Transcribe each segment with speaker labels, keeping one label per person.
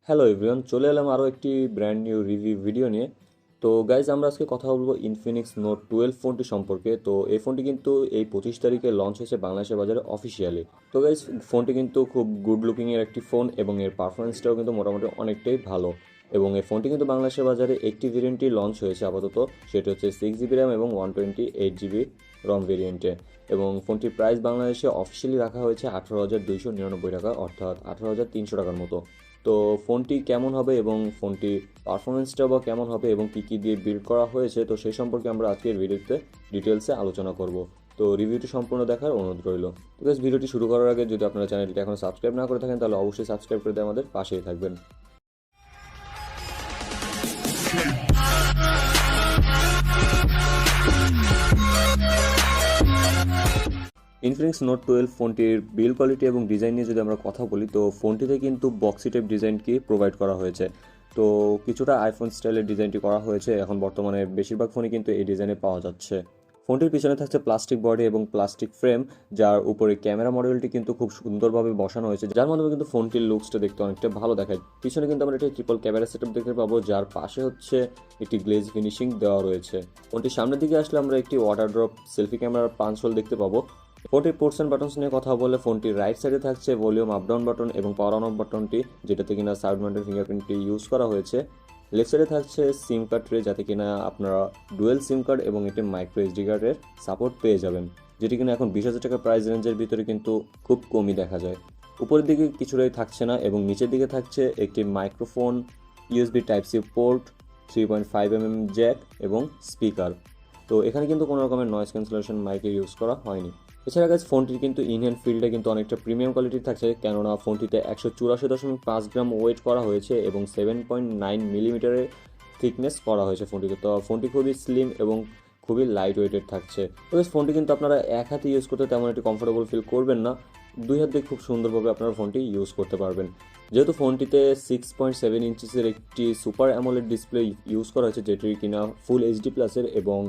Speaker 1: Hello everyone, চলে এলাম আরও একটি ব্র্যান্ড নিউ রিভিউ ভিডিও নিয়ে। তো গাইজ, আমরা আজকে কথা বলবো ইনফিনিক্স নোট 12 ফোনটি সম্পর্কে। তো এই ফোনটি কিন্তু এই 25 তারিখে লঞ্চ হয়েছে বাংলাদেশের বাজারে অফিসিয়ালি। তো গাইজ, ফোনটি কিন্তু খুব গুড লুকিংয়ের একটি ফোন এবং এর পারফরমেন্সটাও কিন্তু মোটামুটি অনেকটাই ভালো। এবং এই ফোনটি কিন্তু বাংলাদেশের বাজারে একটি ভেরিয়েন্টই লঞ্চ হয়েছে আপাতত, সেটি হচ্ছে 6 GB র্যাম এবং 128 GB রম ভেরিয়েন্টে। এবং ফোনটির প্রাইস বাংলাদেশে অফিসিয়ালি রাখা হয়েছে 18,299 টাকা, অর্থাৎ 18,300 টাকার মতো। তো ফোনটি কেমন হবে এবং ফোনটি পারফরমেন্সটাও বা কেমন হবে এবং কী কী দিয়ে বিল্ড করা হয়েছে, তো সেই সম্পর্কে আমরা আজকের ভিডিওতে ডিটেলসে আলোচনা করব। তো রিভিউটি সম্পূর্ণ দেখার অনুরোধ রইল। তো গাইস, ভিডিওটি শুরু করার আগে যদি আপনারা চ্যানেলটি এখনও সাবস্ক্রাইব না করে থাকেন তাহলে অবশ্যই সাবস্ক্রাইব করে দিয়ে আমাদের পাশেই থাকবেন। ইনফিনিক্স নোট 12 ফোনটির বিল্ড কোয়ালিটি এবং ডিজাইন নিয়ে যদি আমরা কথা বলি, তো ফোনটিতে কিন্তু বক্সি টাইপ ডিজাইনকে প্রোভাইড করা হয়েছে। তো কিছুটা আইফোন স্টাইলের ডিজাইনটি করা হয়েছে, এখন বর্তমানে বেশিরভাগ ফোনই কিন্তু এই ডিজাইনে পাওয়া যাচ্ছে। ফোনটির পিছনে থাকছে প্লাস্টিক বডি এবং প্লাস্টিক ফ্রেম, যার উপরে ক্যামেরা মডেলটি কিন্তু খুব সুন্দরভাবে বসানো হয়েছে, যার মাধ্যমে কিন্তু ফোনটির লুকসটা দেখতে অনেকটা ভালো দেখায়। পিছনে কিন্তু আমরা একটি ট্রিপল ক্যামেরা সেটআপ দেখতে পাবো, যার পাশে হচ্ছে একটি গ্লেজ ফিনিশিং দেওয়া রয়েছে। ফোনটির সামনের দিকে আসলে আমরা একটি ওয়াটার ড্রপ সেলফি ক্যামেরার পাঞ্চ হোল দেখতে পাবো। ফোনটির পোর্টস অ্যান্ড বাটনস নিয়ে কথা বলে, ফোনটির রাইট সাইডে থাকছে ভলিউম আপ ডাউন বাটন এবং পাওয়ার অন অফ বাটনটি, যেটাতে কিনা সাইড মাউন্টেড ফিঙ্গারপ্রিন্টটি ইউজ করা হয়েছে। লেফট সাইডে থাকছে সিম কার্ড ট্রে, যাতে কিনা আপনারা ডুয়েল সিম কার্ড এবং একটি মাইক্রো এসডি কার্ডের সাপোর্ট পেয়ে যাবেন, যেটি কিনা এখন 20,000 টাকা প্রাইস রেঞ্জের ভিতরে কিন্তু খুব কমই দেখা যায়। উপরের দিকে কিছুটাই থাকছে না এবং নিচের দিকে থাকছে একটি microphone, USB type C port, 3.5mm jack এবং স্পিকার। তো এখানে কিন্তু কোনো রকমের নয়েজ ক্যান্সেলেশন মাইকের ইউজ করা হয়নি। এছাড়া গাইজ, ফোনটির কিন্তু ইনহ্যান্ড ফিল্ডে কিন্তু অনেকটা প্রিমিয়াম কোয়ালিটির থাকছে, কেননা ফোনটিতে 184.5 গ্রাম ওয়েট করা হয়েছে এবং 7.9 মিলিমিটারের থিকনেস করা হয়েছে ফোনটিতে। তো ফোনটি খুবই স্লিম এবং খুবই লাইট ওয়েটেড থাকছে। তো ফোনটি কিন্তু আপনারা এক হাতে ইউজ করতে তেমন একটি কমফোর্টেবল ফিল করবেন না, দুই হাত দিয়ে খুব সুন্দরভাবে আপনারা ফোনটি ইউজ করতে পারবেন। যেহেতু ফোনটিতে 6.7 ইঞ্চিসের একটি সুপার অ্যামোলেড ডিসপ্লে ইউজ করা হয়েছে, যেটি কিনা ফুল এইচডি প্লাসের এবং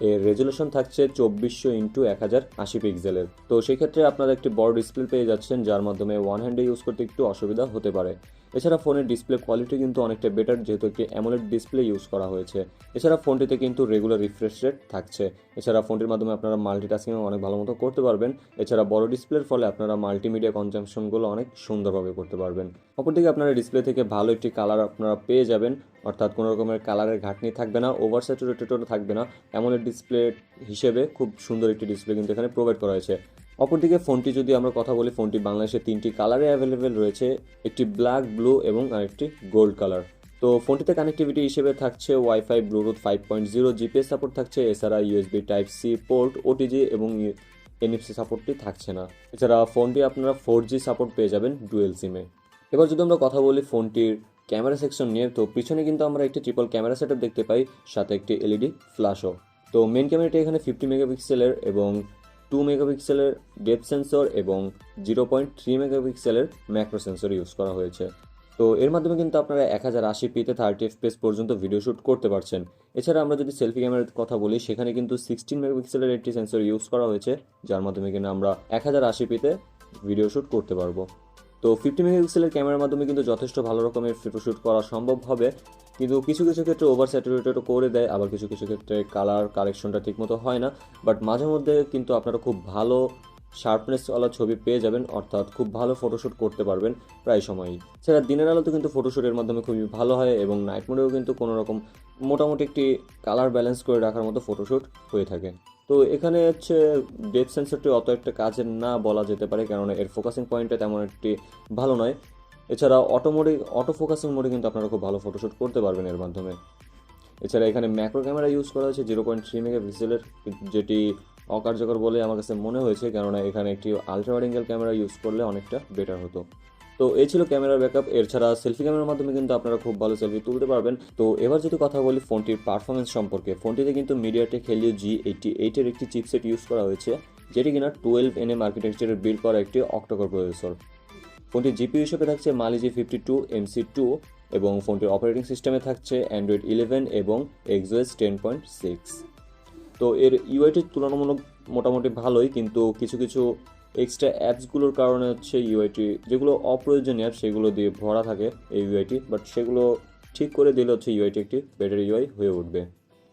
Speaker 1: এর রেজুলেশন থাকছে 2400x1080 পিক্সেলের। তো সেই ক্ষেত্রে আপনারা একটি বড় ডিসপ্লে পেয়ে যাচ্ছেন, যার মাধ্যমে ওয়ান হ্যান্ডে ইউজ করতে একটু অসুবিধা হতে পারে। এছাড়া ফোনের ডিসপ্লে কোয়ালিটি কিন্তু অনেকটা বেটার, যেহেতু একটি অ্যামোলেড ডিসপ্লে ইউজ করা হয়েছে। এছাড়া ফোনটিতে কিন্তু রেগুলার রিফ্রেশ রেট থাকছে। এছাড়া ফোনটির মাধ্যমে আপনারা মাল্টিটাস্কিং অনেক ভালো মতো করতে পারবেন। এছাড়া বড় ডিসপ্লের ফলে আপনারা মাল্টিমিডিয়া কনজাম্পশনগুলো অনেক সুন্দরভাবে করতে পারবেন। অপরদিকে আপনারা ডিসপ্লে থেকে ভালো একটি কালার আপনারা পেয়ে যাবেন, অর্থাৎ কোনো রকমের কালারের ঘাটতি থাকবে না, ওভার স্যাচুরেটেডও থাকবে না। অ্যামোলেড ডিসপ্লে হিসেবে খুব সুন্দর একটি ডিসপ্লে কিন্তু এখানে প্রোভাইড করা হয়েছে। অপরদিকে ফোনটি যদি আমরা কথা বলি, ফোনটি বাংলাদেশে 3টি কালারে অ্যাভেলেবেল রয়েছে, একটি ব্ল্যাক, ব্লু এবং আরেকটি গোল্ড কালার। তো ফোনটিতে কানেক্টিভিটি হিসেবে থাকছে ওয়াইফাই, ব্লুটুথ 5.0, জিপিএস সাপোর্ট থাকছে। এছাড়া USB type C port, OTG এবং এনএফসি সাপোর্টটি থাকছে না। এছাড়া ফোনটি আপনারা 4G সাপোর্ট পেয়ে যাবেন ডুয়েল সিমে। এবার যদি আমরা কথা বলি ফোনটির ক্যামেরা সেকশন নিয়ে, তো পিছনে কিন্তু আমরা একটি ট্রিপল ক্যামেরা সেটআপ দেখতে পাই, সাথে একটি এলইডি ফ্ল্যাশও। তো মেন ক্যামেরাটি এখানে 50 মেগাপিক্সেলের এবং 2 মেগাপিক্সেলের ডেপথ সেন্সর এবং 0.3 মেগাপিক্সেলের ম্যাক্রো সেন্সর ইউজ করা হয়েছে। তো এর মাধ্যমে কিন্তু আপনারা 1080pতে 30 FPS পর্যন্ত ভিডিও শ্যুট করতে পারছেন। এছাড়া আমরা যদি সেলফি ক্যামেরার কথা বলি, সেখানে কিন্তু 16 মেগাপিক্সেলের একটি সেন্সর ইউজ করা হয়েছে, যার মাধ্যমে কিন্তু আমরা 1080pতে ভিডিও শ্যুট করতে পারবো। তো 50 মেগাপিক্সেলের ক্যামেরার মাধ্যমে কিন্তু যথেষ্ট ভালো রকমের ফটোশ্যুট করা সম্ভব হবে, কিন্তু কিছু কিছু ক্ষেত্রে ওভার স্যাচুরেটেডও করে দেয়, আবার কিছু কিছু ক্ষেত্রে কালার কারেকশনটা ঠিকমতো হয় না। বাট মাঝে মধ্যে কিন্তু আপনারা খুব ভালো শার্পনেসওয়ালা ছবি পেয়ে যাবেন, অর্থাৎ খুব ভালো ফটোশ্যুট করতে পারবেন প্রায় সময়ই। এছাড়া দিনের আলোতে কিন্তু ফটোশ্যুটের মাধ্যমে খুবই ভালো হয় এবং নাইট মোডেও কিন্তু কোনো রকম মোটামুটি একটি কালার ব্যালেন্স করে রাখার মতো ফটোশ্যুট হয়ে থাকে। তো এখানে হচ্ছে ডেপথ সেন্সরটি অত একটা কাজের না বলা যেতে পারে, কারণ এর ফোকাসিং পয়েন্টটা তেমন একটি ভালো নয়। এছাড়া অটো ফোকাসিং মোডে কিন্তু আপনারা খুব ভালো ফটোশ্যুট করতে পারবেন এর মাধ্যমে। এছাড়া এখানে ম্যাক্রো ক্যামেরা ইউজ করা হয়েছে 0.3 মেগাপিক্সেলের, যেটি অকার্যকর বলে আমার কাছে মনে হয়েছে, কেননা এখানে একটি ultra wide angle camera use করলে অনেকটা বেটার হতো। তো এই ছিল ক্যামেরার ব্যাকআপ। এছাড়া সেলফি ক্যামেরার মাধ্যমে কিন্তু আপনারা খুব ভালো সেলফি তুলতে পারবেন। তো এবার যদি কথা বলি ফোনটির পারফরমেন্স সম্পর্কে, ফোনটিতে কিন্তু মিডিয়াটেক হেলিও G88 এর একটি চিপসেট ইউজ করা হয়েছে, যেটি কিনা 12nm আর্কিটেকচারের বিল্ড করা একটি অক্টোকোর প্রসেসর। ফোনটির জিপিইউ হিসেবে থাকছে মালিজি 52MC2 এবং ফোনটির অপারেটিং সিস্টেমে থাকছে অ্যান্ড্রয়েড 11 এবং এক্সওএস 10.6। তো এর ইউআইটি তুলনামূলক মোটামুটি ভালোই, কিন্তু কিছু কিছু এক্সট্রা অ্যাপসগুলোর কারণে হচ্ছে ইউআইটি যেগুলো অপ্রয়োজনীয় অ্যাপ সেগুলো দিয়ে ভরা থাকে এই ইউআইটি, বাট সেগুলো ঠিক করে দিলে হচ্ছে ইউআইটি একটি বেটার ইউআই হয়ে উঠবে।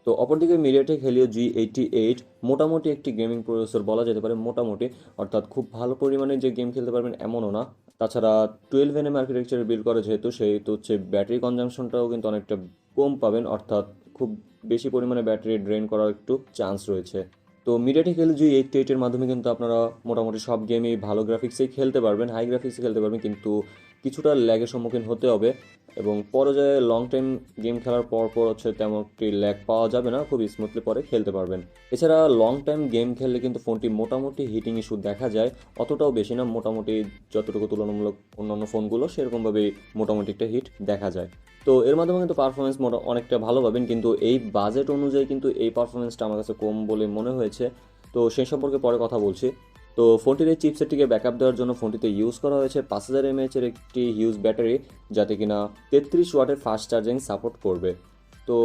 Speaker 1: তো অপরদিকে মিডিয়াটেক হেলিও G88 মোটামুটি একটি গেমিং প্রসেসর বলা যেতে পারে, মোটামুটি, অর্থাৎ খুব ভালো পরিমাণে যে গেম খেলতে পারবেন এমনও না। তাছাড়া 12nm আর্কিটেকচারে বিল্ড করা যেহেতু হচ্ছে ব্যাটারি কনজাম্পশনটাও কিন্তু অনেকটা কম পাবেন, অর্থাৎ খুব বেশি পরিমাণে ব্যাটারি ড্রেন করার একটু চান্স রয়েছে। তো মিডিয়াটেক হেলিও G88 এর মাধ্যমে কিন্তু আপনারা মোটামুটি সব গেমই ভালো গ্রাফিক্সেই খেলতে পারবেন, হাই গ্রাফিক্সে খেলতে পারবেন, কিন্তু কিছুটা ল্যাগের সম্মুখীন হতে হবে এবং পর্যায়ে লং টাইম গেম খেলার পর হচ্ছে তেমন একটি ল্যাগ পাওয়া যাবে না, খুব স্মুথলি পরে খেলতে পারবেন। এছাড়া লং টাইম গেম খেললে কিন্তু ফোনটি মোটামুটি হিটিং ইস্যু দেখা যায়, অতটাও বেশি না, মোটামুটি যতটুকু তুলনামূলক অন্যান্য ফোনগুলো সেরকমভাবেই মোটামুটি একটা হিট দেখা যায়। তো এর মাধ্যমে কিন্তু পারফরমেন্স অনেকটা ভালো পাবেন, কিন্তু এই বাজেট অনুযায়ী কিন্তু এই পারফরমেন্সটা আমার কাছে কম বলে মনে হয়েছে। তো সেই সম্পর্কে পরে কথা বলছি। তো ফোনটির এই চিপসেটটিকে ব্যাকআপ দেওয়ার জন্য ফোনটিতে ইউজ করা হয়েছে 5000 mAh এর একটি হিউজ ব্যাটারি, যাতে কিনা 33 ওয়াটের ফাস্ট চার্জিং সাপোর্ট করবে। তো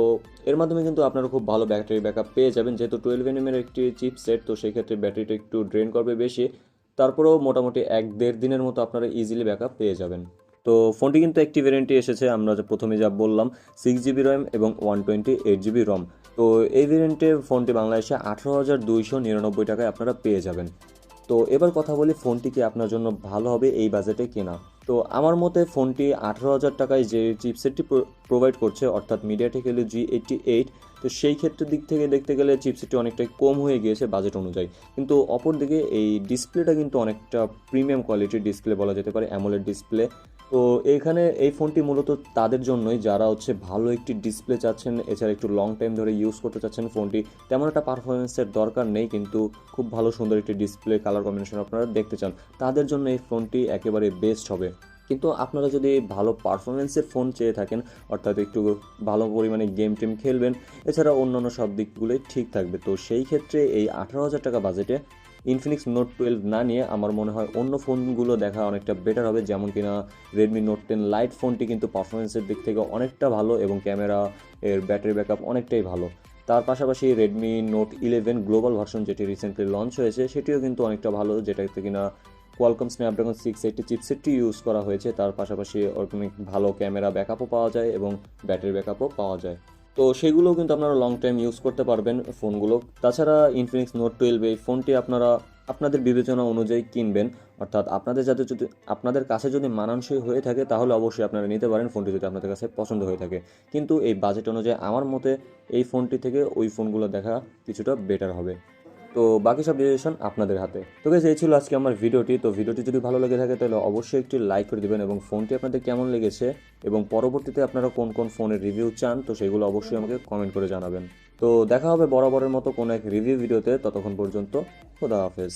Speaker 1: এর মাধ্যমে কিন্তু আপনারা খুব ভালো ব্যাটারি ব্যাকআপ পেয়ে যাবেন, যেহেতু 12nm এর একটি চিপসেট, তো সেই ক্ষেত্রে ব্যাটারিটা একটু ড্রেন করবে বেশি, তারপরেও মোটামুটি 1-1.5 দিনের মতো আপনারা ইজিলি ব্যাকআপ পেয়ে যাবেন। তো ফোনটি কিন্তু একটি ভ্যারিয়েন্টে এসেছে, আমরা প্রথমে যা বললাম 6GB র্যাম এবং 128GB রম। তো এই ভ্যারিয়েন্টে ফোনটি বাংলাদেশে 18,299 টাকায় আপনারা পেয়ে যাবেন। তো এবার কথা বলি ফোনটি কি আপনার জন্য ভালো হবে এই বাজেটে কেনা। তো আমার মতে ফোনটি 18,000 টাকায় যে চিপসেটটি প্রোভাইড করছে, অর্থাৎ মিডিয়াটেক হেলিও G88, তো সেই ক্ষেত্রের দিক থেকে দেখতে গেলে চিপসেটটি অনেকটাই কম হয়ে গিয়েছে বাজেট অনুযায়ী। কিন্তু অপরদিকে এই ডিসপ্লেটা কিন্তু অনেকটা প্রিমিয়াম কোয়ালিটির ডিসপ্লে বলা যেতে পারে, অ্যামোলেড ডিসপ্লে। তো এখানে এই ফোনটি মূলত তাদের জন্যই যারা হচ্ছে ভালো একটি ডিসপ্লে চাচ্ছেন, এছাড়া একটু লং টাইম ধরে ইউজ করতে চাচ্ছেন ফোনটি, তেমন একটা পারফরমেন্সের দরকার নেই, কিন্তু খুব ভালো সুন্দর একটি ডিসপ্লে কালার কম্বিনেশন আপনারা দেখতে চান, তাদের জন্য এই ফোনটি একেবারে বেস্ট হবে। কিন্তু আপনারা যদি ভালো পারফরমেন্সের ফোন চেয়ে থাকেন, অর্থাৎ একটু ভালো পরিমাণে গেম টেম খেলবেন, এছাড়া অন্যান্য সব দিকগুলোই ঠিক থাকবে, তো সেই ক্ষেত্রে এই 18,000 টাকা বাজেটে ইনফিনিক্স নোট 12 না নিয়ে আমার মনে হয় অন্য ফোনগুলো দেখা অনেকটা বেটার হবে, যেমন কিনা রেডমি নোট 10 লাইট ফোনটি কিন্তু পারফরমেন্সের দিক থেকে অনেকটা ভালো এবং ক্যামেরা এর ব্যাটারি ব্যাকআপ অনেকটাই ভালো। তার পাশাপাশি রেডমি নোট 11 গ্লোবাল ভার্সন যেটি রিসেন্টলি লঞ্চ হয়েছে সেটিও কিন্তু অনেকটা ভালো, যেটাতে কিনা কোয়ালকম স্ন্যাপড্রাগন 680 চিপসেটটি ইউজ করা হয়েছে। তার পাশাপাশি অনেক ভালো ক্যামেরা ব্যাকআপও পাওয়া যায় এবং ব্যাটারি ব্যাকআপও পাওয়া যায়, তো সেগুলোও কিন্তু আপনারা লং টাইম ইউজ করতে পারবেন ফোনগুলো। তাছাড়া ইনফিনিক্স নোট 12 এই ফোনটি আপনারা আপনাদের বিবেচনা অনুযায়ী কিনবেন, অর্থাৎ আপনাদের কাছে যদি মানানসই হয়ে থাকে তাহলে অবশ্যই আপনারা নিতে পারেন ফোনটি, যদি আপনাদের কাছে পছন্দ হয়ে থাকে। কিন্তু এই বাজেট অনুযায়ী আমার মতে এই ফোনটি থেকে ওই ফোনগুলো দেখা কিছুটা বেটার হবে। তো বাকি সব ডিসিশন আপনাদের হাতে। তো গাইস, এই ছিল আজকে আমার ভিডিওটি। তো ভিডিওটি যদি ভালো লেগে থাকে তাহলে অবশ্যই একটি লাইক করে দিবেন এবং ফোনটি আপনাদের কেমন লেগেছে এবং পরবর্তীতে আপনারা কোন কোন ফোনের রিভিউ চান তো সেগুলো অবশ্যই আমাকে কমেন্ট করে জানাবেন। তো দেখা হবে বরাবরের মতো কোনো এক রিভিউ ভিডিওতে, ততক্ষণ পর্যন্ত খোদা হাফেজ।